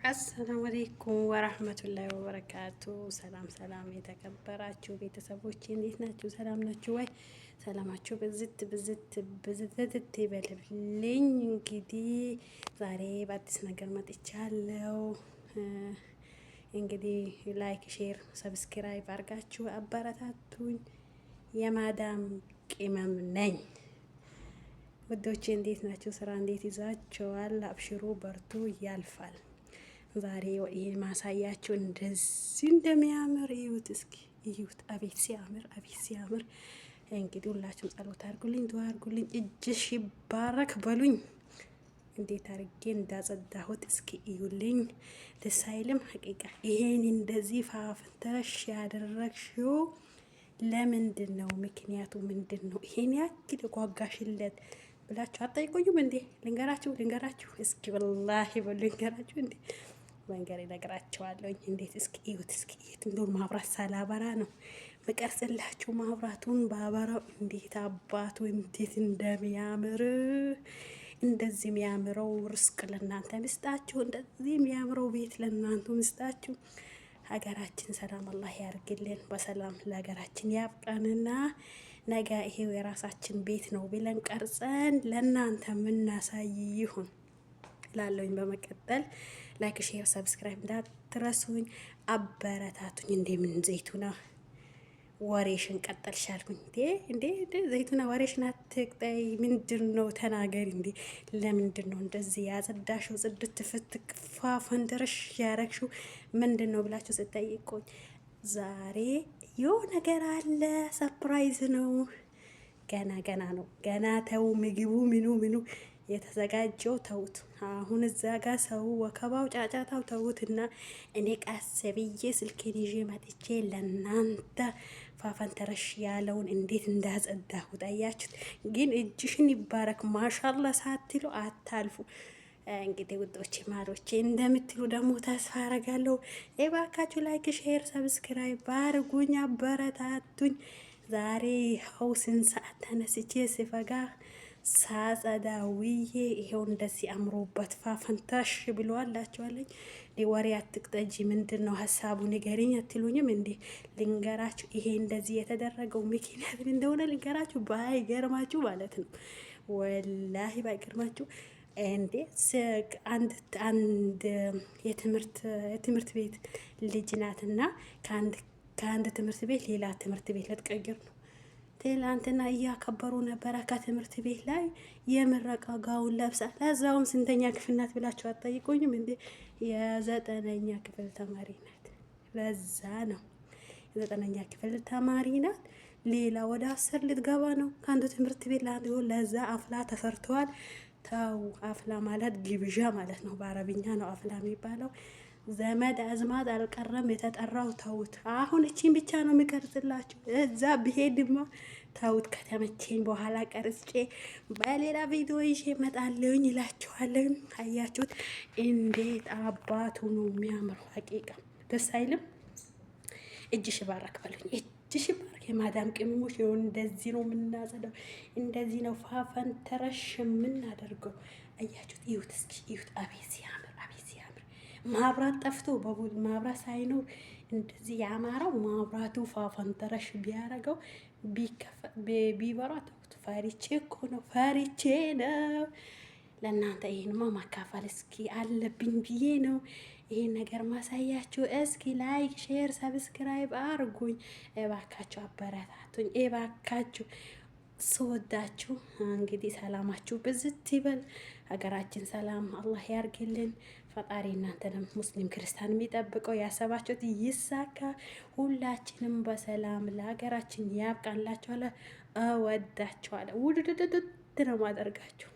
አሰላሙ አለይኩም ወራህመቱላሂ ወበረካቱ። ሰላም የተከበራችሁ ቤተሰቦች እንዴት ናችሁ? ሰላም ናችሁ ወይ? ሰላማችሁ ብዝት ይበልልኝ። እንግዲህ ዛሬ በአዲስ ነገር መጥቻለሁ። እንግዲህ ላይክ፣ ሼር፣ ሰብስክራይብ አድርጋችሁ አበረታቱኝ። የማዳም ቅመም ነኝ ውዶቼ። እንዴት ናችሁ? ስራ እንዴት ይዛችኋል? አብሽሩ በርቱ፣ ያልፋል። ዛሬ ይሄ ማሳያችሁ እንደዚህ እንደሚያምር እዩት፣ እስኪ እዩት። አቤት ሲያምር፣ አቤት ሲያምር። እንግዲህ ሁላችሁም ጸሎት አድርጉልኝ፣ ዱአ አድርጉልኝ፣ እጅሽ ይባረክ በሉኝ። እንዴት አድርጌ እንዳጸዳሁት እስኪ እዩልኝ። ደስ አይልም? ሀቂቃ ይሄን እንደዚህ ፋፍተሽ ያደረግሽው ለምንድን ነው? ምክንያቱ ምንድን ነው? ይሄን ያክል ጓጋሽለት ብላችሁ አጠይቁኝም እንዴ? ልንገራችሁ እስኪ ወላሂ በሉ ልንገራችሁ እንዴ? መንገር ይነግራቸዋለሁ። እንዴት እስኪ እዩት፣ እስኪ እዩት። እንደው ማብራት ሳላበራ ነው መቀርጽላችሁ። ማብራቱን ባበራው እንዴት አባቱ እንዴት እንደሚያምር። እንደዚህ የሚያምረው ርስቅ ለእናንተ ምስጣችሁ፣ እንደዚህ የሚያምረው ቤት ለእናንተ ምስጣችሁ። ሀገራችን ሰላም አላህ ያርግልን፣ በሰላም ለሀገራችን ያብቃንና ነገ ይሄው የራሳችን ቤት ነው ብለን ቀርጸን ለእናንተ የምናሳይ ይሁን ላለውኝ። በመቀጠል ላይክ፣ ሼር፣ ሰብስክራይብ እንዳትረሱኝ፣ አበረታቱኝ። እንደምን ዘይቱና ወሬሽን ቀጠልሻልኩኝ እንዴ ዘይቱና ወሬሽን አትቅጠይ። ምንድን ነው ተናገሪ እንዴ? ለምንድን ነው እንደዚህ ያጸዳሽው ጽድት ፍትክ ፋፈንደረሽ ያረግሽው ምንድን ነው ብላችሁ ስጠይቁኝ ዛሬ የሆነ ነገር አለ። ሰርፕራይዝ ነው። ገና ነው። ገና ተው ምግቡ ምኑ የተዘጋጀው ተውት። አሁን እዛ ጋር ሰው ወከባው ጫጫታው ተውትና እኔ ቀስ ብዬ ስልኬን ይዤ መጥቼ ለናንተ ፋፈንተረሽ ያለውን እንዴት እንዳጸዳሁ ጠያችሁት። ግን እጅሽን ይባረክ ማሻላ ሳትሉ አታልፉ። እንግዲህ ውዶቼ ማሮቼ እንደምትሉ ደግሞ ተስፋ አረጋለሁ። እባካችሁ ላይክ፣ ሼር፣ ሰብስክራይብ አርጉኝ፣ አበረታቱኝ። ዛሬ ይኸው ስንት ሰዓት ተነስቼ ስፈጋ ሳጸዳውዬ ይሄው እንደዚህ አምሮበት ፋፈንታሽ ብለዋላችኋለኝ። ወሬ አትቅጠጂ፣ ምንድን ነው ሀሳቡ ንገሪኝ አትሉኝም እንዴ? ልንገራችሁ። ይሄ እንደዚህ የተደረገው ምክንያት እንደሆነ ልንገራችሁ። ባይገርማችሁ ማለት ነው፣ ወላሂ ባይገርማችሁ እንዴ አንድ የትምህርት ቤት ልጅ ናትና ከአንድ ትምህርት ቤት ሌላ ትምህርት ቤት ልትቀይር ነው። ትላንትና እያከበሩ ነበረ። ከትምህርት ቤት ላይ የምረቃ ጋውን ለብሳ፣ ለዛውም ስንተኛ ክፍል ናት ብላችሁ አትጠይቁኝም እንዴ? የ9ኛ ክፍል ተማሪ ናት። ለዛ ነው የ9ኛ ክፍል ተማሪ ናት። ሌላ ወደ 10 ልትገባ ነው። ከአንዱ ትምህርት ቤት ለአንዱ። ለዛ አፍላ ተሰርተዋል። ተው፣ አፍላ ማለት ግብዣ ማለት ነው። በአረብኛ ነው አፍላ የሚባለው። ዘመድ አዝማድ አልቀረም የተጠራው። ተውት። አሁን እቺን ብቻ ነው የሚቀርጽላችሁ። እዛ ብሄድማ ተውት። ከተመቼኝ በኋላ ቀርጬ በሌላ ቪዲዮ ይዤ እመጣለሁኝ ይላችኋለሁ። አያችሁት እንዴት አባቱ ነው የሚያምረው። ሀቂቃ ደስ አይልም? እጅሽ ባረክ በሉኝ። እጅሽ ባረክ። የማዳም ቅመሞች ነው። እንደዚህ ነው የምናጸዳው። እንደዚህ ነው ፋፈን ተረሽ የምናደርገው። አያችሁት? ይሁት እስኪ ይሁት። አቤት ሲያምር፣ አቤት ሲያምር። ማብራት ጠፍቶ ማብራት ሳይኖር እንደዚህ ያማረው ማብራቱ ፋፈን ተረሽ ቢያረገው ቢበራ ተውት። ፈሪቼ እኮ ነው፣ ፈሪቼ ነው። ለእናንተ ይሄንማ ማካፈል እስኪ አለብኝ ብዬ ነው ይሄን ነገር ማሳያችሁ። እስኪ ላይክ፣ ሼር፣ ሰብስክራይብ አርጉኝ እባካችሁ፣ አበረታቱኝ እባካችሁ። ስወዳችሁ እንግዲህ ሰላማችሁ ብዝት ይበል። ሀገራችን ሰላም አላህ ያርግልን። ፈጣሪ እናንተንም ሙስሊም ክርስቲያን የሚጠብቀው ያሰባችሁት ይሳካ። ሁላችንም በሰላም ለሀገራችን ያብቃላችኋለሁ። እወዳችኋለሁ። ውድድድድ ነው ማደርጋችሁ።